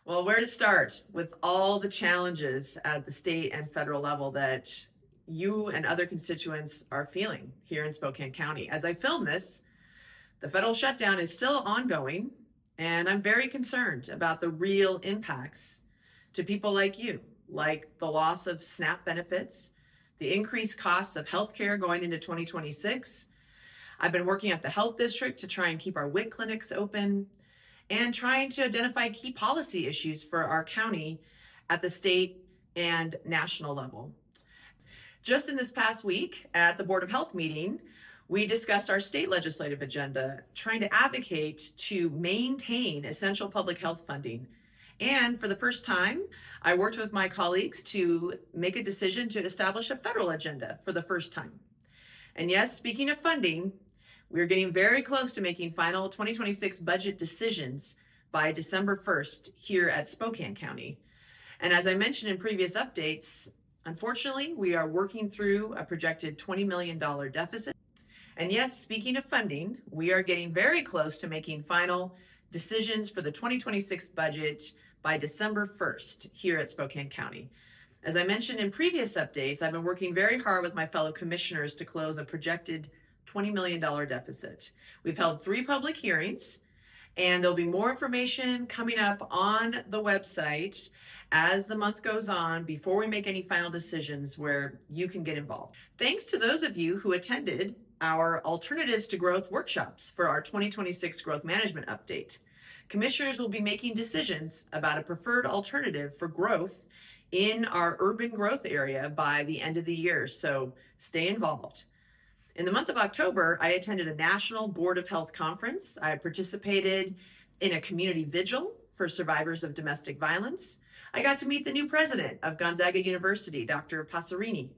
Well, where to start with all the challenges at the state and federal level that you and other constituents are feeling here in Spokane County? As I film this, the federal shutdown is still ongoing, and I'm very concerned about the real impacts to people like you, like the loss of SNAP benefits, the increased costs of healthcare going into 2026. I've been working at the health district to try and keep our WIC clinics open and trying to identify key policy issues for our county at the state and national level. Just in this past week at the Board of Health meeting, we discussed our state legislative agenda, trying to advocate to maintain essential public health funding. And for the first time, I worked with my colleagues to make a decision to establish a federal agenda for the first time. And yes, speaking of funding, we're getting very close to making final 2026 budget decisions by December 1st here at Spokane County. And as I mentioned in previous updates, unfortunately, we are working through a projected $20 million deficit. And yes, speaking of funding, we are getting very close to making final decisions for the 2026 budget by December 1st here at Spokane County. As I mentioned in previous updates, I've been working very hard with my fellow commissioners to close a projected $20 million deficit. We've held 3 public hearings, and there'll be more information coming up on the website as the month goes on before we make any final decisions where you can get involved. Thanks to those of you who attended our Alternatives to Growth workshops for our 2026 Growth Management Update. Commissioners will be making decisions about a preferred alternative for growth in our urban growth area by the end of the year, so stay involved. In the month of October, I attended a National Board of Health conference. I participated in a community vigil for survivors of domestic violence. I got to meet the new president of Gonzaga University, Dr. Passerini.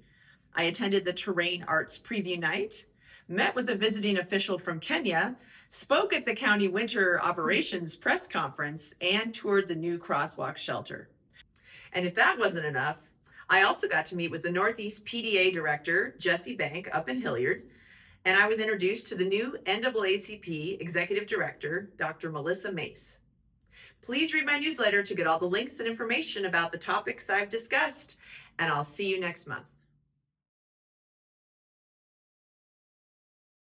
I attended the Terrain Arts Preview Night, met with a visiting official from Kenya, spoke at the county winter operations press conference, and toured the new crosswalk shelter. And if that wasn't enough, I also got to meet with the Northeast PDA director, Jesse Bank, up in Hilliard, and I was introduced to the new NAACP executive director, Dr. Melissa Mace. Please read my newsletter to get all the links and information about the topics I've discussed, and I'll see you next month.